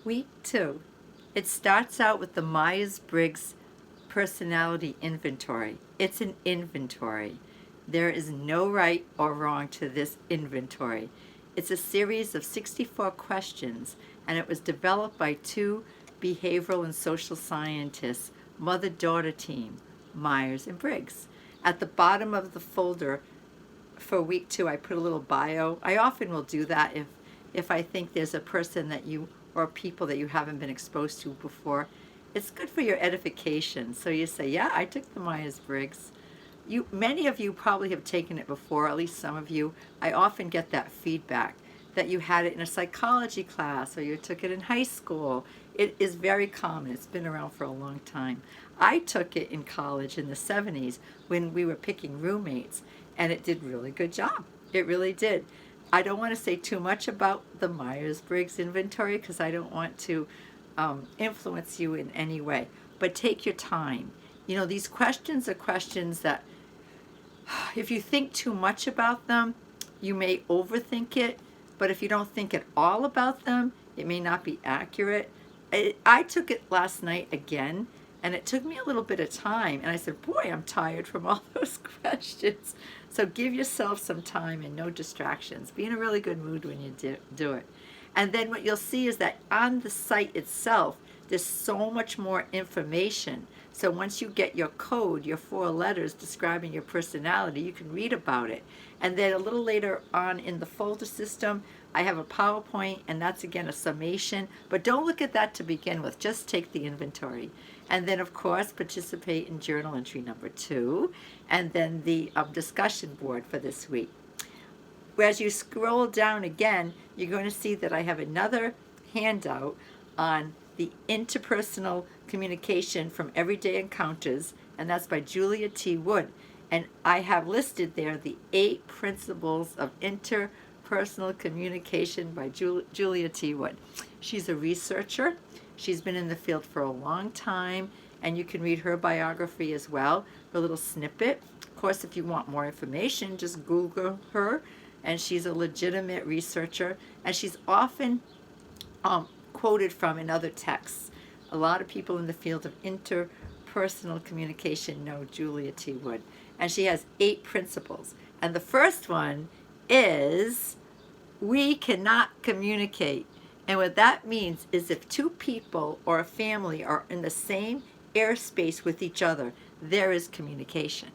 Week 2. It starts out with the Myers-Briggs personality inventory. It's an inventory. There is no right or wrong to this inventory. It's a series of 64 questions, and it was developed by two behavioral and social scientists, mother-daughter team, Myers and Briggs. At the bottom of the folder for week 2, I put a little bio. I often will do that if I think there's a person that you or people that you haven't been exposed to before. It's good for your edification. So you say, yeah, I took the Myers-Briggs. Many of you probably have taken it before, at least some of you. I often get that feedback that you had it in a psychology class or you took it in high school. It is very common. It's been around for a long time. I took it in college in the 70s when we were picking roommates, and it did a really good job. It really did. I don't want to say too much about the Myers-Briggs inventory because I don't want to influence you in any way. But take your time. You know, these questions are questions that if you think too much about them, you may overthink it. But if you don't think at all about them, it may not be accurate. I took it last night again, and it took me a little bit of time. And I said, boy, I'm tired from all those questions. So give yourself some time and no distractions. Be in a really good mood when you do it. And then what you'll see is that on the site itself, there's so much more information. So once you get your code, your 4 letters describing your personality, you can read about it. And then a little later on in the folder system, I have a PowerPoint, and that's again a summation. But don't look at that to begin with. Just take the inventory. And then, of course, participate in journal entry number 2, and then the discussion board for this week. As you scroll down again, you're going to see that I have another handout on the interpersonal communication from everyday encounters, and that's by Julia T. Wood. And I have listed there the 8 principles of interpersonal communication by Julia T. Wood. She's a researcher. She's been in the field for a long time, and you can read her biography as well, her little snippet. Of course, if you want more information, just Google her, and she's a legitimate researcher, and she's often quoted from in other texts. A lot of people in the field of interpersonal communication know Julia T. Wood, and she has 8 principles. And the first one is we cannot communicate. And what that means is if 2 people or a family are in the same airspace with each other, there is communication.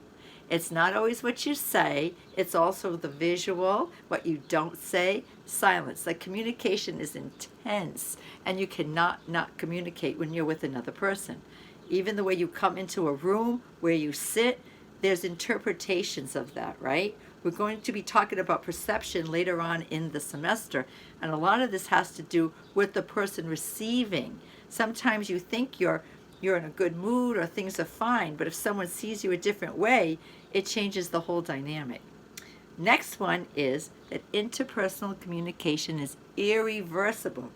It's not always what you say, it's also the visual, what you don't say, silence. Like communication is intense, and you cannot not communicate when you're with another person. Even the way you come into a room, where you sit, there's interpretations of that, right? We're going to be talking about perception later on in the semester, and a lot of this has to do with the person receiving. Sometimes you think you're in a good mood or things are fine, but if someone sees you a different way, it changes the whole dynamic. Next one is that interpersonal communication is irreversible.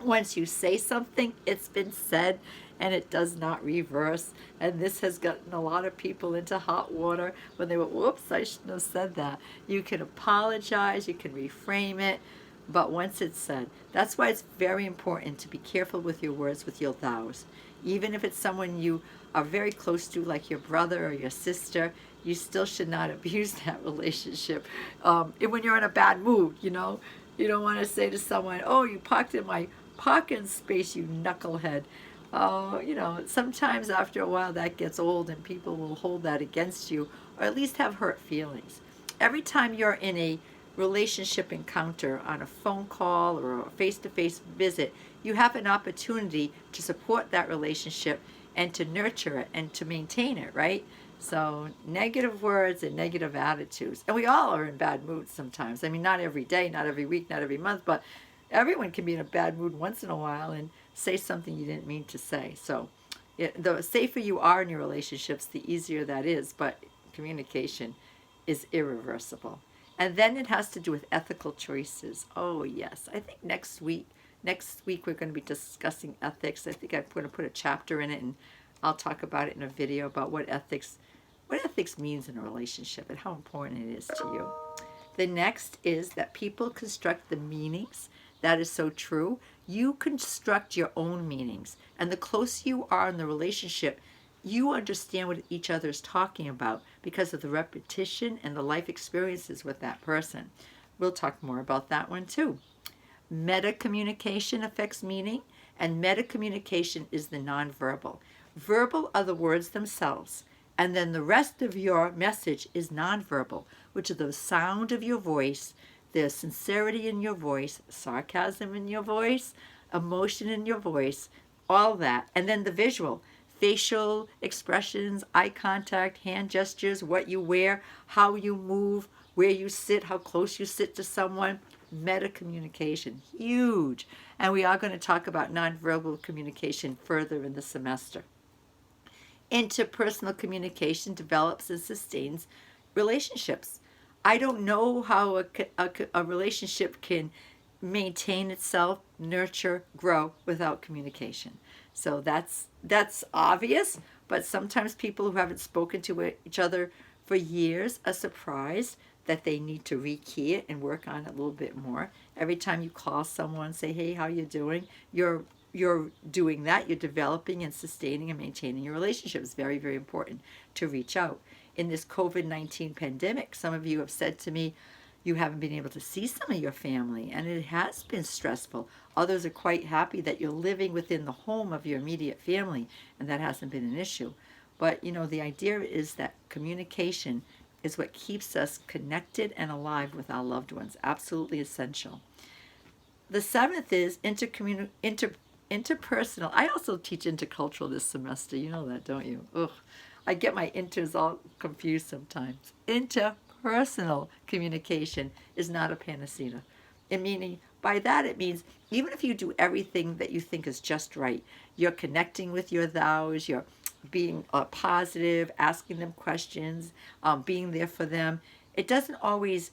Once you say something, it's been said, and it does not reverse. And this has gotten a lot of people into hot water when they went, whoops, I shouldn't have said that. You can apologize, you can reframe it, but once it's said, that's why it's very important to be careful with your words, with your thous. Even if it's someone you are very close to, like your brother or your sister, you still should not abuse that relationship. When you're in a bad mood, you know, you don't want to say to someone, oh, you parked in my parking space, you knucklehead. You know, sometimes after a while that gets old and people will hold that against you, or at least have hurt feelings. Every time you're in a relationship encounter on a phone call or a face-to-face visit, you have an opportunity to support that relationship and to nurture it and to maintain it, right? So negative words and negative attitudes. And we all are in bad moods sometimes. I mean, not every day, not every week, not every month, but everyone can be in a bad mood once in a while and say something you didn't mean to say. So the safer you are in your relationships, the easier that is, but communication is irreversible. And then it has to do with ethical choices. Oh, yes. I think next week we're going to be discussing ethics. I think I'm going to put a chapter in it, and I'll talk about it in a video about what ethics means in a relationship and how important it is to you. The next is that people construct the meanings That is so true. You construct your own meanings. And the closer you are in the relationship, you understand what each other is talking about because of the repetition and the life experiences with that person. We'll talk more about that one too. Meta communication affects meaning, and meta communication is the nonverbal. Verbal are the words themselves, and then the rest of your message is nonverbal, which is the sound of your voice, the sincerity in your voice, sarcasm in your voice, emotion in your voice, all that. And then the visual, facial expressions, eye contact, hand gestures, what you wear, how you move, where you sit, how close you sit to someone. Meta communication, huge. And we are going to talk about nonverbal communication further in the semester. Interpersonal communication develops and sustains relationships. I don't know how a relationship can maintain itself, nurture, grow without communication. So that's obvious, but sometimes people who haven't spoken to each other for years are surprised that they need to rekey it and work on it a little bit more. Every time you call someone, say, "Hey, how you doing?" You're doing that. You're developing and sustaining and maintaining your relationship. It's very, very important to reach out. In this COVID-19 pandemic, some of you have said to me, you haven't been able to see some of your family, and it has been stressful. Others are quite happy that you're living within the home of your immediate family, and that hasn't been an issue. But, the idea is that communication is what keeps us connected and alive with our loved ones. Absolutely essential. The seventh is interpersonal. I also teach intercultural this semester. You know that, don't you? Ugh. I get my inters all confused sometimes. Interpersonal communication is not a panacea. By that it means even if you do everything that you think is just right, you're connecting with your thous, you're being positive, asking them questions, being there for them. It doesn't always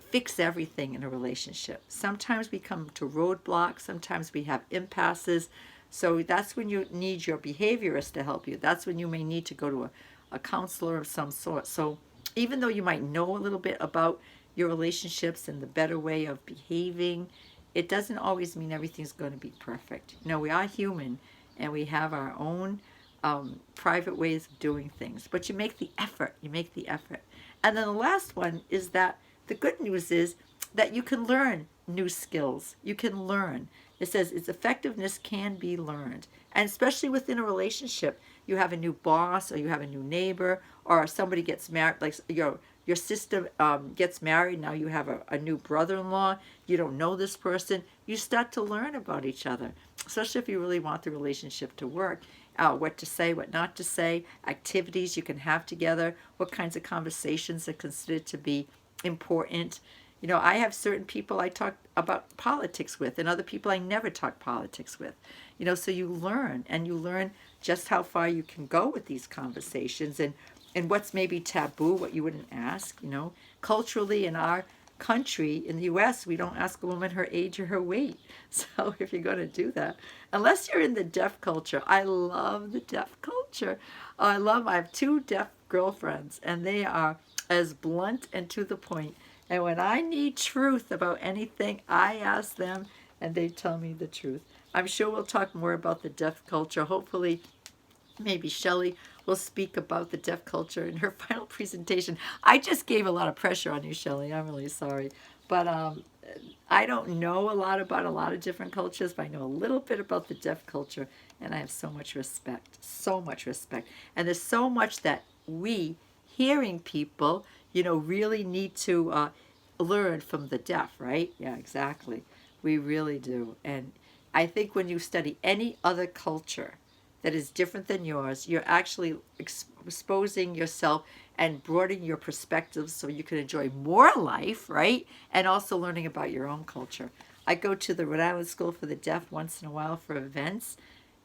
fix everything in a relationship. Sometimes we come to roadblocks, sometimes we have impasses. So that's when you need your behaviorist to help you. That's when you may need to go to a counselor of some sort. So even though you might know a little bit about your relationships and the better way of behaving, it doesn't always mean everything's going to be perfect. We are human and we have our own private ways of doing things. But you make the effort. And then the last one is that the good news is that you can learn new skills. You can learn. It says its effectiveness can be learned. And especially within a relationship, you have a new boss or you have a new neighbor or somebody gets married, like your sister gets married, now you have a new brother-in-law, you don't know this person, you start to learn about each other, especially if you really want the relationship to work. What to say, what not to say, activities you can have together, what kinds of conversations are considered to be important. I have certain people I talk about politics with and other people I never talk politics with. So you learn and you learn just how far you can go with these conversations and what's maybe taboo, what you wouldn't ask. Culturally in our country, in the U.S., we don't ask a woman her age or her weight. So if you're going to do that, unless you're in the deaf culture, I love the deaf culture. I have 2 deaf girlfriends and they are as blunt and to the point. And when I need truth about anything, I ask them and they tell me the truth. I'm sure we'll talk more about the deaf culture. Hopefully, maybe Shelley will speak about the deaf culture in her final presentation. I just gave a lot of pressure on you, Shelley. I'm really sorry. But I don't know a lot about a lot of different cultures, but I know a little bit about the deaf culture, and I have so much respect. And there's so much that we, hearing people, really need to learn from the deaf, right? Yeah, exactly. We really do. And I think when you study any other culture that is different than yours, you're actually exposing yourself and broadening your perspectives so you can enjoy more life, right? And also learning about your own culture. I go to the Rhode Island School for the Deaf once in a while for events,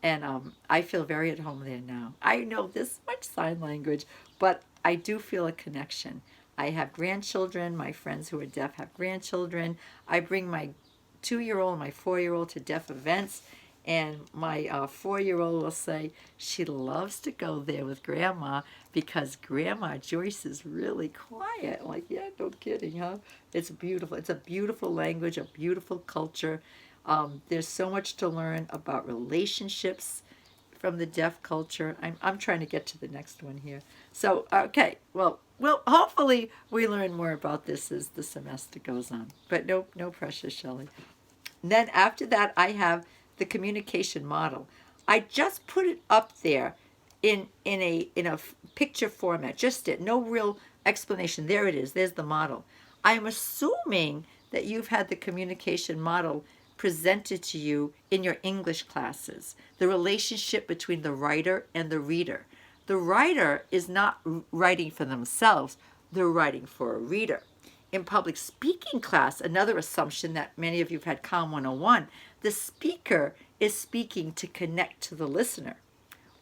and I feel very at home there now. I know this much sign language, but I do feel a connection. I have grandchildren. My friends who are deaf have grandchildren. I bring my 2-year-old and my 4-year-old to deaf events, And my 4-year-old will say she loves to go there with Grandma because Grandma Joyce is really quiet. I'm like, yeah, no kidding, huh? It's beautiful. It's a beautiful language, a beautiful culture. There's so much to learn about relationships from the deaf culture. I'm trying to get to the next one here. So, okay, well, hopefully we learn more about this as the semester goes on. But no pressure, Shelley. And then after that, I have the communication model. I just put it up there in a picture format. Just it, no real explanation. There it is. There's the model. I'm assuming that you've had the communication model presented to you in your English classes. The relationship between the writer and the reader. The writer is not writing for themselves. They're writing for a reader. In public speaking class, another assumption that many of you have had COM 101, the speaker is speaking to connect to the listener.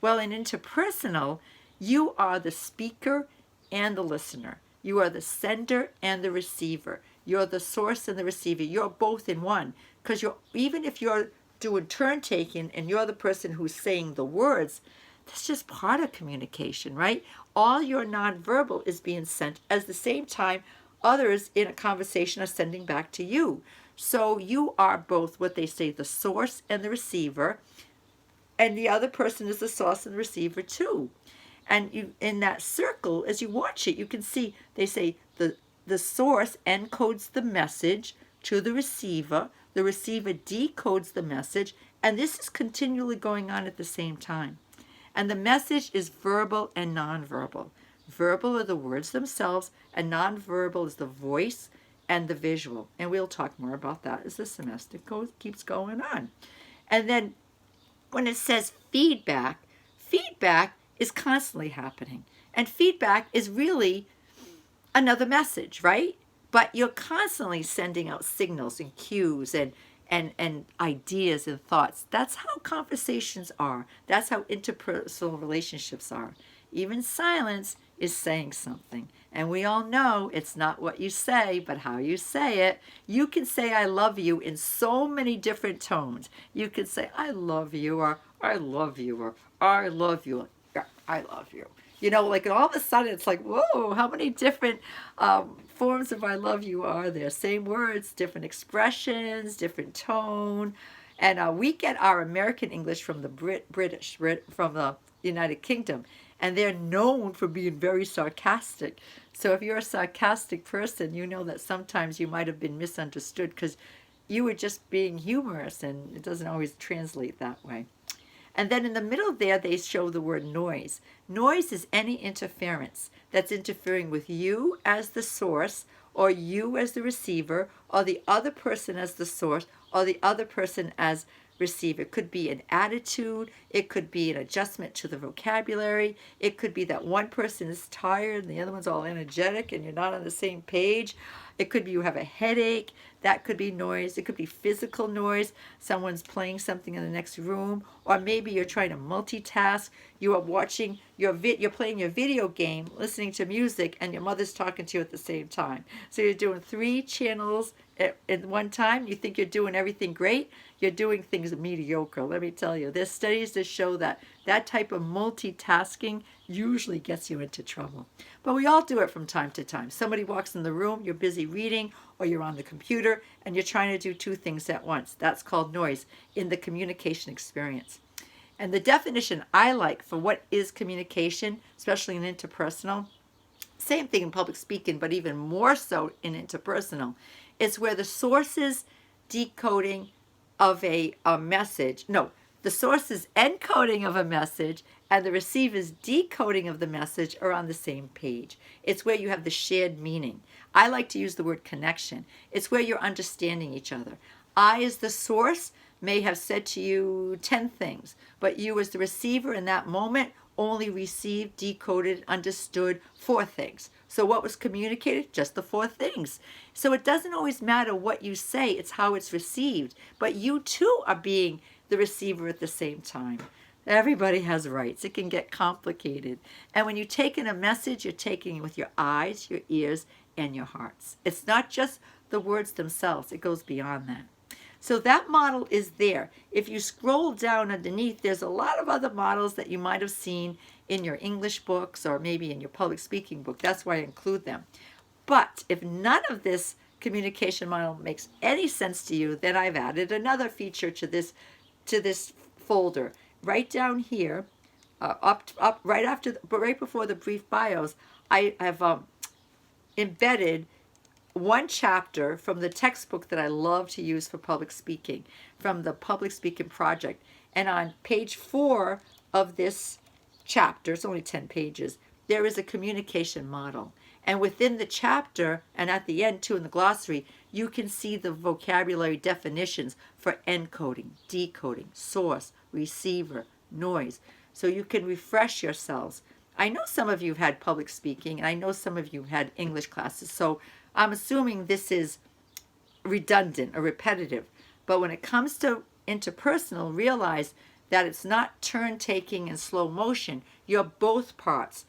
Well, in interpersonal, you are the speaker and the listener. You are the sender and the receiver. You're the source and the receiver. You're both in one. Because even if you're doing turn taking and you're the person who's saying the words, that's just part of communication, right? All your nonverbal is being sent at the same time others in a conversation are sending back to you. So you are both what they say, the source and the receiver, and the other person is the source and the receiver too. And you, in that circle, as you watch it, you can see they say the source encodes the message to the receiver decodes the message, and this is continually going on at the same time. And the message is verbal and nonverbal. Verbal are the words themselves, and nonverbal is the voice and the visual. And we'll talk more about that as the semester keeps going on. And then when it says feedback, feedback is constantly happening. And feedback is really another message, right? But you're constantly sending out signals and cues and ideas and thoughts. That's how conversations are. That's how interpersonal relationships are. Even silence is saying something. And we all know it's not what you say, but how you say it. You can say I love you in so many different tones. You can say I love you, or I love you, or I love you. Yeah, I love you. You know, like all of a sudden it's like, whoa, how many different forms of I love you are there? Same words, different expressions, different tone. And we get our American English from the British, from the United Kingdom. And they're known for being very sarcastic. So if you're a sarcastic person, you know that sometimes you might have been misunderstood because you were just being humorous, and it doesn't always translate that way. And then in the middle there, they show the word noise. Noise is any interference that's interfering with you as the source, or you as the receiver, or the other person as the source, or the other person as receiver. It could be an attitude. It could be an adjustment to the vocabulary. It could be that one person is tired and the other one's all energetic and you're not on the same page. It could be you have a headache. That could be noise. It could be physical noise. Someone's playing something in the next room. Or maybe you're trying to multitask. You are watching you're playing your video game, listening to music, and your mother's talking to you at the same time. So you're doing 3 channels at one time. You think you're doing everything great. You're doing things mediocre. Let me tell you, there's studies that show that that type of multitasking usually gets you into trouble. But we all do it from time to time. Somebody walks in the room, you're busy reading, or you're on the computer, and you're trying to do 2 things at once. That's called noise in the communication experience. And the definition I like for what is communication, especially in interpersonal, same thing in public speaking, but even more so in interpersonal, it's where the sources decoding of a message, no, the source's encoding of a message and the receiver's decoding of the message are on the same page. It's where you have the shared meaning. I like to use the word connection. It's where you're understanding each other. I, as the source, may have said to you 10 things, but you, as the receiver in that moment, only received, decoded, understood 4 things. So what was communicated? Just the 4 things. So it doesn't always matter what you say, it's how it's received. But you too are being the receiver at the same time. Everybody has rights. It can get complicated. And when you take in a message, you're taking it with your eyes, your ears, and your hearts. It's not just the words themselves. It goes beyond that. So that model is there. If you scroll down underneath, there's a lot of other models that you might have seen in your English books or maybe in your public speaking book. That's why I include them. But if none of this communication model makes any sense to you, then I've added another feature to this folder. Right down here, up right after, but right before the brief bios, I have embedded one chapter from the textbook that I love to use for public speaking, from the Public Speaking Project. And on page 4 of this chapter, it's only 10 pages, there is a communication model. And within the chapter, and at the end too in the glossary, you can see the vocabulary definitions for encoding, decoding, source, receiver, noise. So you can refresh yourselves. I know some of you have had public speaking, and I know some of you have had English classes, so I'm assuming this is redundant or repetitive. But when it comes to interpersonal, realize that it's not turn taking and slow motion. You're both parts,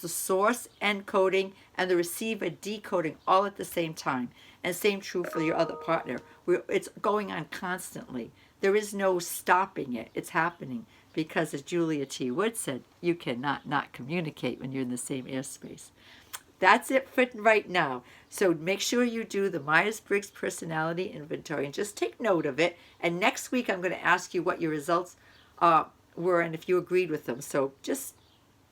the source encoding and the receiver decoding all at the same time. And same true for your other partner. It's going on constantly. There is no stopping it. It's happening because, as Julia T. Wood said, you cannot not communicate when you're in the same airspace. That's it for right now. So make sure you do the Myers-Briggs Personality Inventory and just take note of it. And next week I'm going to ask you what your results were and if you agreed with them. So just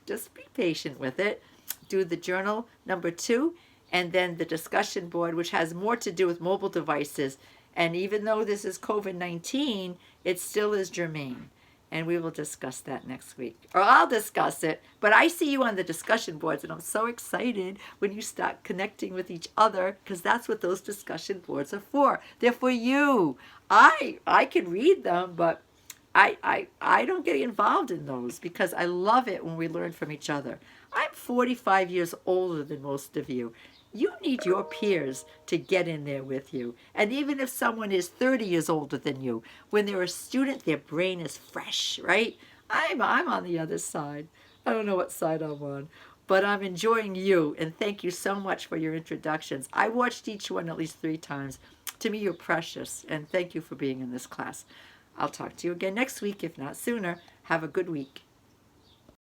be patient with it. Do the journal number 2 and then the discussion board, which has more to do with mobile devices. And even though this is COVID-19, it still is germane. And we will discuss that next week. Or I'll discuss it. But I see you on the discussion boards, and I'm so excited when you start connecting with each other, because that's what those discussion boards are for. They're for you. I can read them, but I don't get involved in those because I love it when we learn from each other. I'm 45 years older than most of you. You need your peers to get in there with you. And even if someone is 30 years older than you, when they're a student, their brain is fresh, right? I'm on the other side. I don't know what side I'm on, but I'm enjoying you. And thank you so much for your introductions. I watched each one at least 3 times. To me, you're precious. And thank you for being in this class. I'll talk to you again next week, if not sooner. Have a good week.